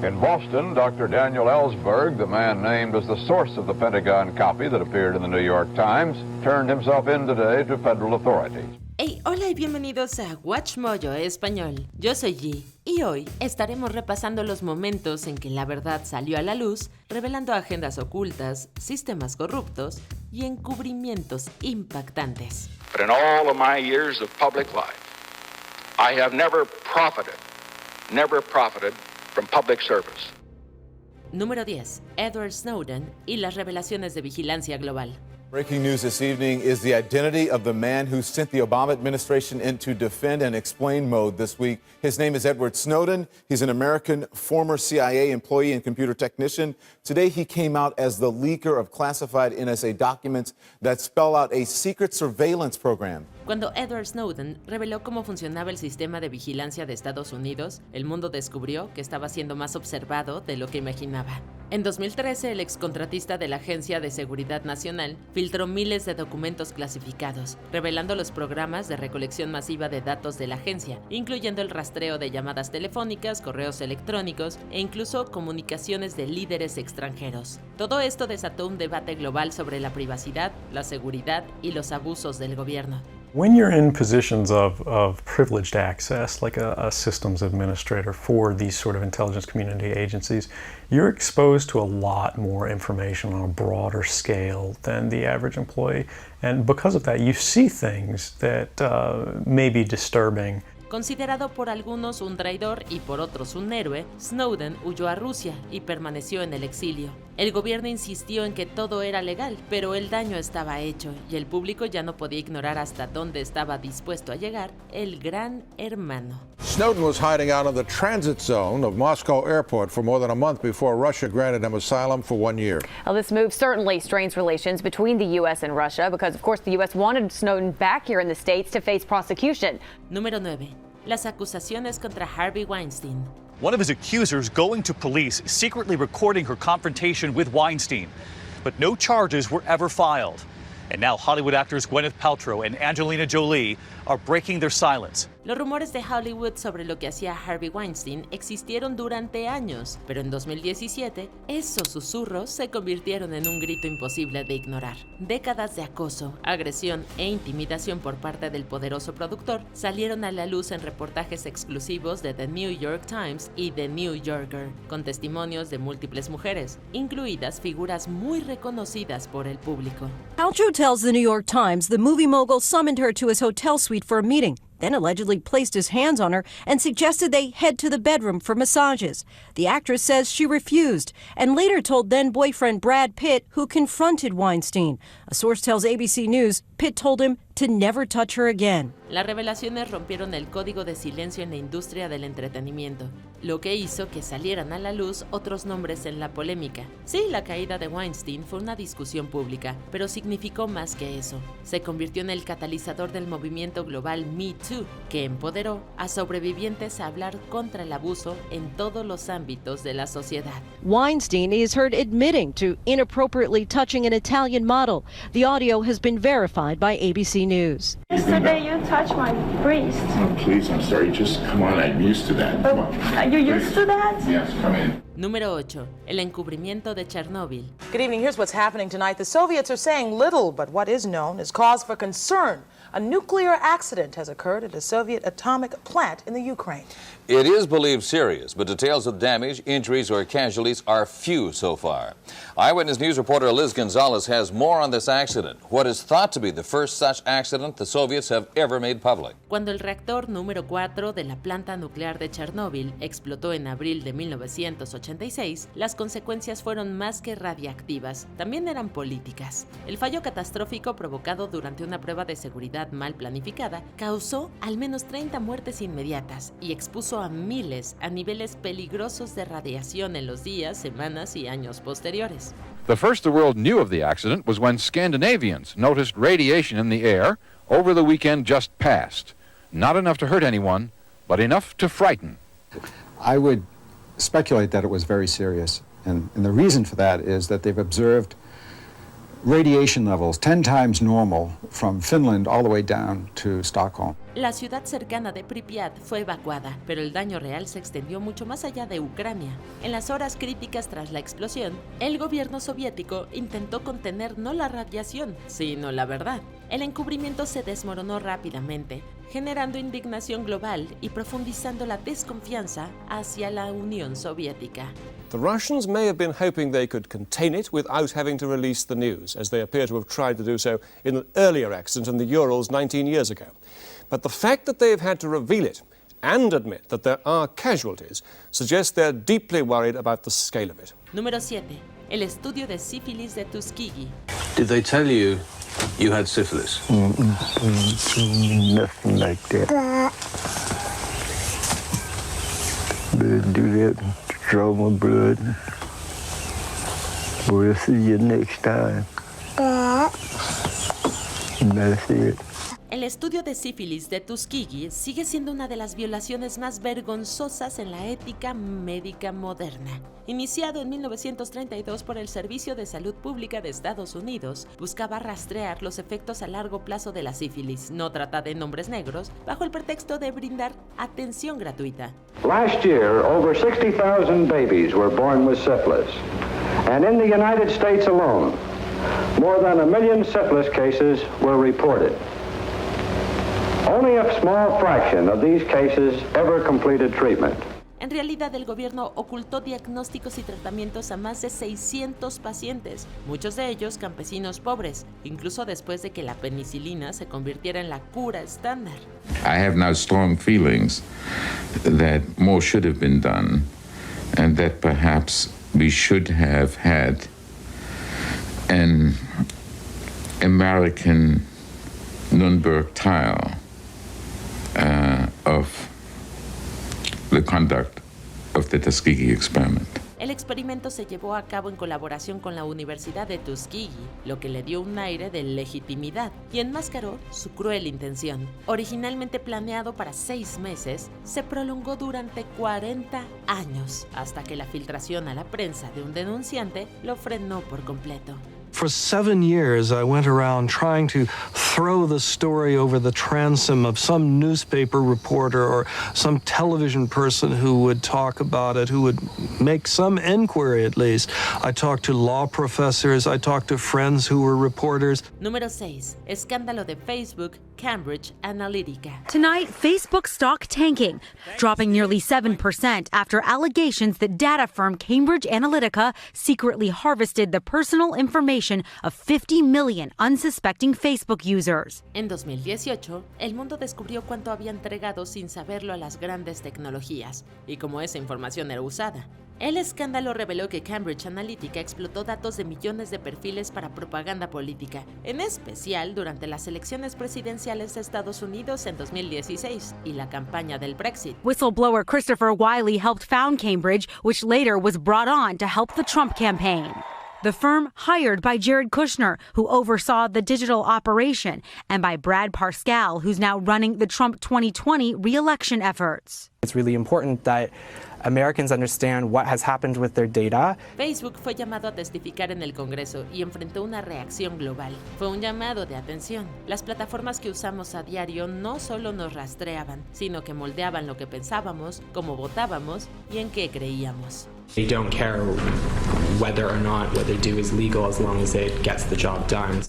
In Boston, Dr. Daniel Ellsberg, the man named as the source of the Pentagon copy that appeared in the New York Times, turned himself in today to federal authorities. Hey, hola y bienvenidos a Watch Mojo Español. Yo soy G y hoy estaremos repasando los momentos en que la verdad salió a la luz, revelando agendas ocultas, sistemas corruptos y encubrimientos impactantes. But in all of my years of public life, I have never profited from public service. Número 10. Edward Snowden y las revelaciones de vigilancia global. Breaking news this evening is the identity of the man who sent the Obama administration into defend and explain mode this week. His name is Edward Snowden. He's an American former CIA employee and computer technician. Today he came out as the leaker of classified NSA documents that spell out a secret surveillance program. Cuando Edward Snowden reveló cómo funcionaba el sistema de vigilancia de Estados Unidos, el mundo descubrió que estaba siendo más observado de lo que imaginaba. En 2013, el excontratista de la Agencia de Seguridad Nacional filtró miles de documentos clasificados, revelando los programas de recolección masiva de datos de la agencia, incluyendo el rastreo de llamadas telefónicas, correos electrónicos e incluso comunicaciones de líderes extranjeros. Todo esto desató un debate global sobre la privacidad, la seguridad y los abusos del gobierno. When you're in positions of privileged access, like a systems administrator for these sort of intelligence community agencies, you're exposed to a lot more information on a broader scale than the average employee. And because of that, you see things that may be disturbing. Considerado por algunos un traidor y por otros un héroe, Snowden huyó a Rusia y permaneció en el exilio. El gobierno insistió en que todo era legal, pero el daño estaba hecho y el público ya no podía ignorar hasta dónde estaba dispuesto a llegar el gran hermano. Snowden was hiding out in the transit zone of Moscow airport for more than a month before Russia granted him asylum for 1 year. Well, this move certainly strains relations between the U.S. and Russia because, of course, the U.S. wanted Snowden back here in the States to face prosecution. Número 9. Las acusaciones contra Harvey Weinstein. One of his accusers going to police, secretly recording her confrontation with Weinstein. But no charges were ever filed. And now Hollywood actors Gwyneth Paltrow and Angelina Jolie are breaking their silence. Los rumores de Hollywood sobre lo que hacía Harvey Weinstein existieron durante años, pero en 2017, esos susurros se convirtieron en un grito imposible de ignorar. Décadas de acoso, agresión e intimidación por parte del poderoso productor salieron a la luz en reportajes exclusivos de The New York Times y The New Yorker, con testimonios de múltiples mujeres, incluidas figuras muy reconocidas por el público. Paltrow tells The New York Times the movie mogul summoned her to his hotel suite for a meeting, then allegedly placed his hands on her and suggested they head to the bedroom for massages. The actress says she refused and later told then-boyfriend Brad Pitt, who confronted Weinstein. A source tells ABC News Pitt told him to never touch her again. Las revelaciones rompieron el código de silencio en la industria del entretenimiento, lo que hizo que salieran a la luz otros nombres en la polémica. Sí, la caída de Weinstein fue una discusión pública, pero significó más que eso. Se convirtió en el catalizador del movimiento global Me Too, que empoderó a sobrevivientes a hablar contra el abuso en todos los ámbitos de la sociedad. Weinstein is heard admitting to inappropriately touching an Italian model. The audio has been verified by ABC News. Yesterday you touched my breast. Oh, please, I'm sorry. Just come on. I'm used to that. Come on. Are you used to that? Yes, come in. Número 8. El encubrimiento de Chernobyl. Good evening. Here's what's happening tonight. The Soviets are saying little, but what is known is cause for concern. A nuclear accident has occurred at a Soviet atomic plant in the Ukraine. It is believed serious, but details of damage, injuries, or casualties are few so far. Eyewitness News reporter Liz Gonzalez has more on this accident, what is thought to be the first such accident the Soviets have ever made public. Cuando el reactor número 4 de la planta nuclear de Chernóbil explotó en abril de 1986, las consecuencias fueron más que radiactivas, también eran políticas. El fallo catastrófico provocado durante una prueba de seguridad mal planificada causó al menos 30 muertes inmediatas y expuso a miles a niveles peligrosos de radiación en los días, semanas y años posteriores. The first the world knew of the accident was when Scandinavians noticed radiation in the air over the weekend just past. Not enough to hurt anyone, but enough to frighten. I would speculate that it was very serious. And the reason for that is that they've observed radiation levels 10 times normal from Finland all the way down to Stockholm. La ciudad cercana de Pripyat fue evacuada, pero el daño real se extendió mucho más allá de Ucrania. En las horas críticas tras la explosión, el gobierno soviético intentó contener no la radiación, sino la verdad. El encubrimiento se desmoronó rápidamente, generando indignación global y profundizando la desconfianza hacia la Unión Soviética. The Russians may have been hoping they could contain it without having to release the news, as they appear to have tried to do so in an earlier accident in the Urals 19 years ago. But the fact that they have had to reveal it and admit that there are casualties suggests they're deeply worried about the scale of it. Número 7. El estudio de sífilis de Tuskegee. Did they tell you you had syphilis? Nothing like that. They do that, draw my blood. We'll see you next time. And that's it. El estudio de sífilis de Tuskegee sigue siendo una de las violaciones más vergonzosas en la ética médica moderna. Iniciado en 1932 por el Servicio de Salud Pública de Estados Unidos, buscaba rastrear los efectos a largo plazo de la sífilis, no tratada en hombres negros, bajo el pretexto de brindar atención gratuita. Last year, over 60,000 babies were born with syphilis. And in the United States alone, more than 1 million syphilis cases were reported. Only a small fraction of these cases ever completed treatment. En realidad, el gobierno ocultó diagnósticos y tratamientos a más de 600 pacientes, muchos de ellos campesinos pobres, incluso después de que la penicilina se convirtiera en la cura estándar. I have now strong feelings that more should have been done and that perhaps we should have had an American Nuremberg trial of the conduct of the Tuskegee experiment. El experimento se llevó a cabo en colaboración con la Universidad de Tuskegee, lo que le dio un aire de legitimidad y enmascaró su cruel intención. Originalmente planeado para 6 meses, se prolongó durante 40 años, hasta que la filtración a la prensa de un denunciante lo frenó por completo. For 7 years, I went around trying to throw the story over the transom of some newspaper reporter or some television person who would talk about it, who would make some inquiry at least. I talked to law professors, I talked to friends who were reporters. Número 6. Escándalo de Facebook, Cambridge Analytica. Tonight, Facebook stock tanking, dropping nearly 7% after allegations that data firm Cambridge Analytica secretly harvested the personal information of 50 million unsuspecting Facebook users. En 2018, el mundo descubrió cuánto había entregado sin saberlo a las grandes tecnologías y cómo esa información era usada. El escándalo reveló que Cambridge Analytica explotó datos de millones de perfiles para propaganda política, en especial durante las elecciones presidenciales de Estados Unidos en 2016 y la campaña del Brexit. Whistleblower Christopher Wiley helped found Cambridge, which later was brought on to help the Trump campaign. The firm hired by Jared Kushner, who oversaw the digital operation, and by Brad Parscale, who's now running the Trump 2020 re-election efforts. It's really important that Americans understand what has happened with their data. Facebook fue llamado a testificar en el Congreso y enfrentó una reacción global. Fue un llamado de atención. Las plataformas que usamos a diario no solo nos rastreaban, sino que moldeaban lo que pensábamos, cómo votábamos y en qué creíamos. They don't care whether or not what they do is legal as long as it gets the job done.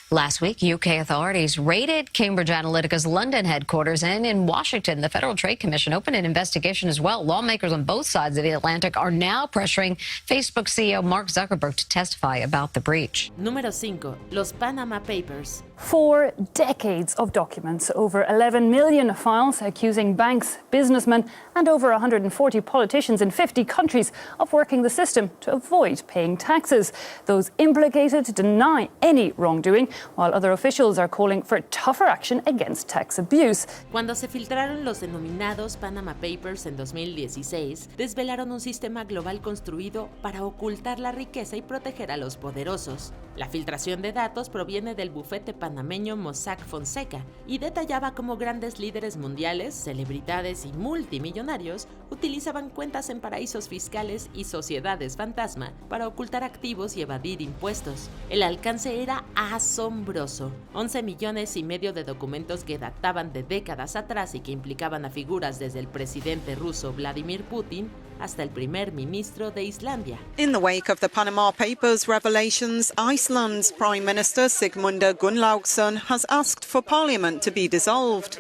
Last week, UK authorities raided Cambridge Analytica's London headquarters, and in Washington, the Federal Trade Commission opened an investigation as well. Lawmakers on both sides of the Atlantic are now pressuring Facebook CEO Mark Zuckerberg to testify about the breach. Número 5. Los Panama Papers. 4 decades of documents, over 11 million files accusing banks, businessmen, and over 140 politicians in 50 countries of working the system to avoid paying taxes. Those implicated deny any wrongdoing, while other officials are calling for tougher action against tax abuse. Cuando se filtraron los denominados Panama Papers en 2016, desvelaron un sistema global construido para ocultar la riqueza y proteger a los poderosos. La filtración de datos proviene del bufete panameño Mossack Fonseca y detallaba cómo grandes líderes mundiales, celebridades y multimillonarios utilizaban cuentas en paraísos fiscales y sociedades fantasma para ocultar activos y evadir impuestos. El alcance era asombroso. 11 millones y medio de documentos que databan de décadas atrás y que implicaban a figuras desde el presidente ruso Vladimir Putin hasta el primer ministro de Islandia. In the wake of the Panama Papers revelations, Iceland's Prime Minister Sigmundur Gunnlaugsson has asked for Parliament to be dissolved.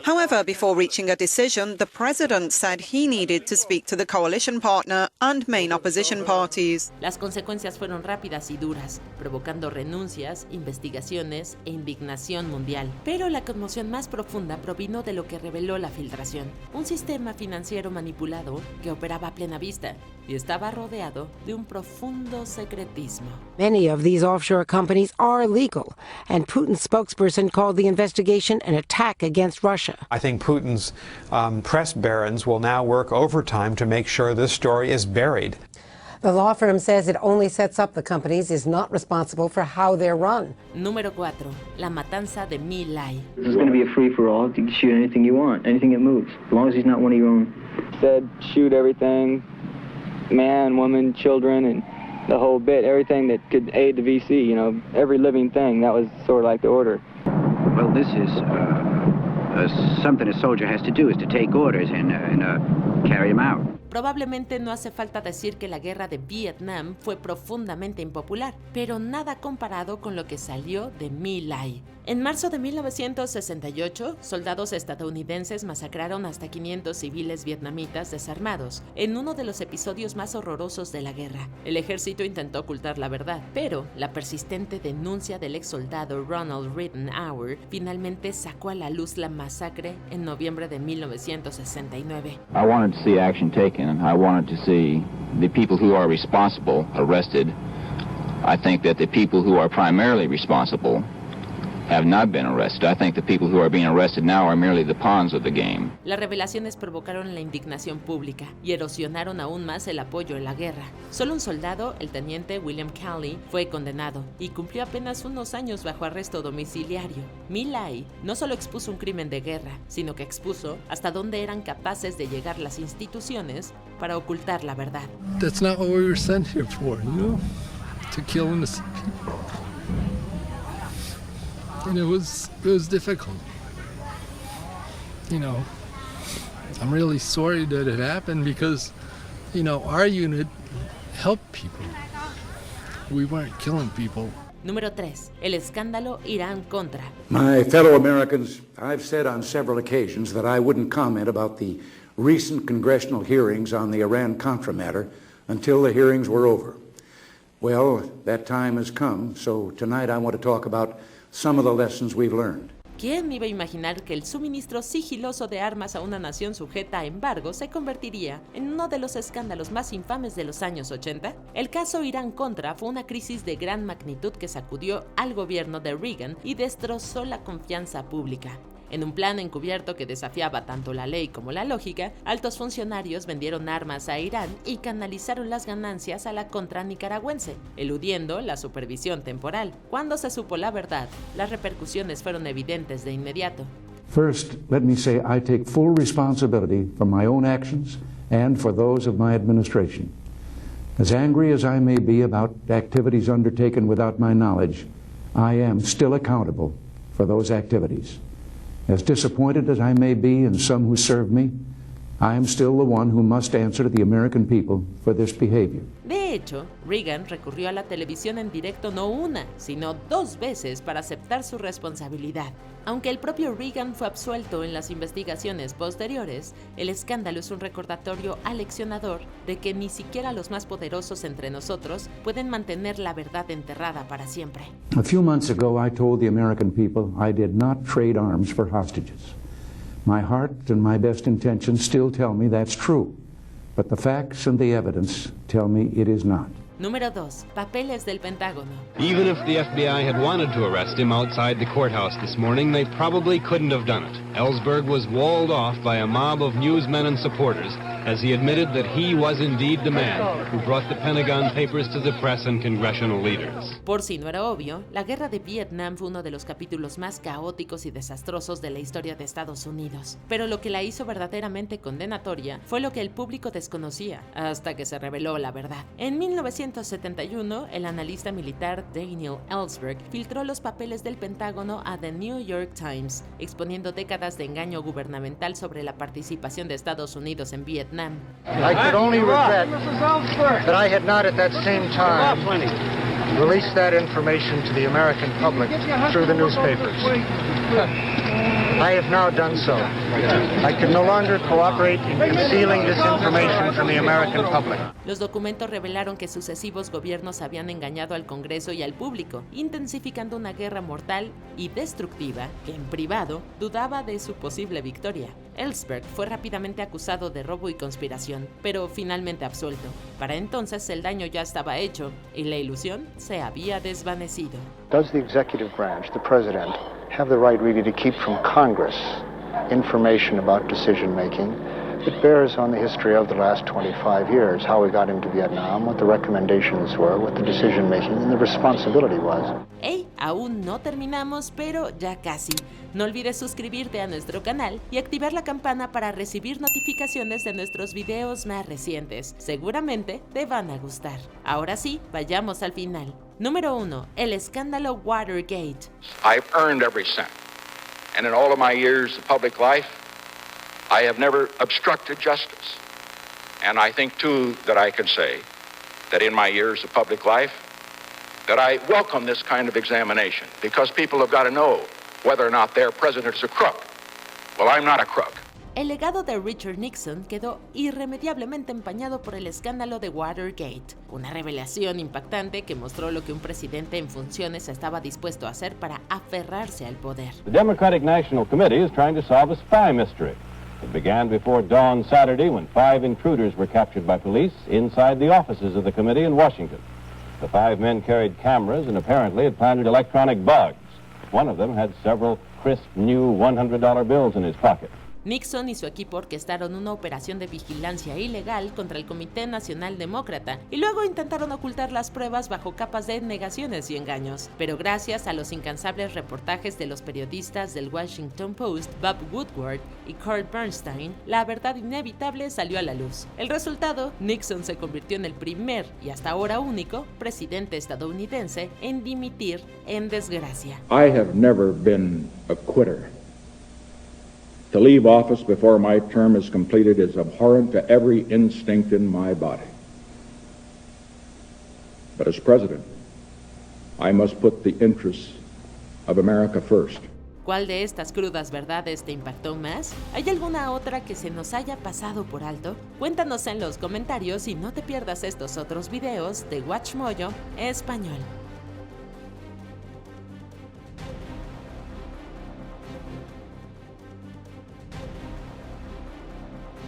However, before reaching a decision, the president said he needed to speak to the coalition partner and main opposition parties. Las consecuencias fueron rápidas y duras, provocando renuncias, investigaciones e indignación mundial. Pero la conmoción más profunda provino de lo que reveló la filtración: un sistema financiero manipulado que operaba a plena vista y estaba rodeado de un profundo secretismo. Many of these offshore companies are illegal, and Putin's spokesperson called the investigation an attack against Russia. I think Putin's press barons will now work overtime to make sure this story is buried. The law firm says it only sets up the companies, is not responsible for how they're run. Número 4. La matanza de My Lai. This is going to be a free-for-all. You can shoot anything you want, anything that moves, as long as he's not one of your own. Said shoot everything, man, woman, children, and the whole bit, everything that could aid the VC, you know, every living thing. That was sort of like the order. Well, this is something a soldier has to do, is to take orders and carry them out. Probablemente no hace falta decir que la guerra de Vietnam fue profundamente impopular, pero nada comparado con lo que salió de My Lai. En marzo de 1968, soldados estadounidenses masacraron hasta 500 civiles vietnamitas desarmados, en uno de los episodios más horrorosos de la guerra. El ejército intentó ocultar la verdad, pero la persistente denuncia del ex soldado Ronald Rittenhour finalmente sacó a la luz la masacre en noviembre de 1969. I wanted to see action taken. I wanted to see the people who are responsible arrested. I think that the people who are primarily responsible have not been arrested. I think the people who are being arrested now are merely the pawns of the game. Las revelaciones provocaron la indignación pública y erosionaron aún más el apoyo en la guerra. Solo un soldado, el teniente William Calley, fue condenado y cumplió apenas unos años bajo arresto domiciliario. My Lai no solo expuso un crimen de guerra, sino que expuso hasta dónde eran capaces de llegar las instituciones para ocultar la verdad. That's not what we were sent here for, you know? To kill innocent people. And it was difficult. You know, I'm really sorry that it happened because, you know, our unit helped people. We weren't killing people. Número 3. El escándalo Irán-Contra. My fellow Americans, I've said on several occasions that I wouldn't comment about the recent congressional hearings on the Iran-Contra matter until the hearings were over. Well, that time has come, so tonight I want to talk about some of the lessons we've learned. ¿Quién iba a imaginar que el suministro sigiloso de armas a una nación sujeta a embargo se convertiría en uno de los escándalos más infames de los años 80? El caso Irán-Contra fue una crisis de gran magnitud que sacudió al gobierno de Reagan y destrozó la confianza pública. En un plan encubierto que desafiaba tanto la ley como la lógica, altos funcionarios vendieron armas a Irán y canalizaron las ganancias a la contra nicaragüense, eludiendo la supervisión temporal. Cuando se supo la verdad, las repercusiones fueron evidentes de inmediato. First, let me say I take full responsibility for my own actions and for those of my administration. As angry as I may be about activities undertaken without my knowledge, I am still accountable for those activities. As disappointed as I may be in some who serve me, I am still the one who must answer to the American people for this behavior. De hecho, Reagan recurrió a la televisión en directo no una, sino 2 veces para aceptar su responsabilidad. Aunque el propio Reagan fue absuelto en las investigaciones posteriores, el escándalo es un recordatorio aleccionador de que ni siquiera los más poderosos entre nosotros pueden mantener la verdad enterrada para siempre. A few months ago, I told the American people I did not trade arms for hostages. My heart and my best intentions still tell me that's true, but the facts and the evidence tell me it is not. Número 2. Papeles del Pentágono. Even if the FBI had wanted to arrest him outside the courthouse this morning, they probably couldn't have done it. Ellsberg was walled off by a mob of newsmen and supporters as he admitted that he was indeed the man who brought the Pentagon Papers to the press and congressional leaders. Por si no era obvio, la guerra de Vietnam fue uno de los capítulos más caóticos y desastrosos de la historia de Estados Unidos. Pero lo que la hizo verdaderamente condenatoria fue lo que el público desconocía, hasta que se reveló la verdad. En 1971, el analista militar Daniel Ellsberg filtró los papeles del Pentágono a The New York Times, exponiendo décadas de engaño gubernamental sobre la participación de Estados Unidos en Vietnam. I could only regret that I had not at that same time released that information to the American public through the newspapers. I have now done so. I can no longer cooperate in concealing this information from the American public. Los documentos revelaron que sucesivos gobiernos habían engañado al Congreso y al público, intensificando una guerra mortal y destructiva que en privado dudaba de su posible victoria. Ellsberg fue rápidamente acusado de robo y conspiración, pero finalmente absuelto. Para entonces el daño ya estaba hecho y la ilusión se había desvanecido. Does the executive branch, the president, have the right really to keep from Congress information about decision making that bears on the history of the last 25 years, how we got into Vietnam, what the recommendations were, what the decision making and the responsibility was? Hey, aún no terminamos, pero ya casi. No olvides suscribirte a nuestro canal y activar la campana para recibir notificaciones de nuestros videos más recientes. Seguramente te van a gustar. Ahora sí, vayamos al final. Número 1. El escándalo Watergate. I've earned every cent. And in all of my years of public life, I have never obstructed justice. And I think, too, that I can say that in my years of public life, that I welcome this kind of examination because people have got to know whether or not their president is a crook. Well, I'm not a crook. El legado de Richard Nixon quedó irremediablemente empañado por el escándalo de Watergate, una revelación impactante que mostró lo que un presidente en funciones estaba dispuesto a hacer para aferrarse al poder. The Democratic National Committee is trying to solve a spy mystery. It began before dawn Saturday when 5 intruders were captured by police inside the offices of the committee in Washington. The 5 men carried cameras and apparently had planted electronic bugs. One of them had several crisp new $100 bills in his pocket. Nixon y su equipo orquestaron una operación de vigilancia ilegal contra el Comité Nacional Demócrata y luego intentaron ocultar las pruebas bajo capas de negaciones y engaños. Pero gracias a los incansables reportajes de los periodistas del Washington Post, Bob Woodward y Kurt Bernstein, la verdad inevitable salió a la luz. El resultado, Nixon se convirtió en el primer y hasta ahora único presidente estadounidense en dimitir en desgracia. I have never been a quitter. To leave office before my term is completed is abhorrent to every instinct in my body. But as president, I must put the interests of America first. ¿Cuál de estas crudas verdades te impactó más? ¿Hay alguna otra que se nos haya pasado por alto? Cuéntanos en los comentarios y no te pierdas estos otros videos de WatchMojo Español.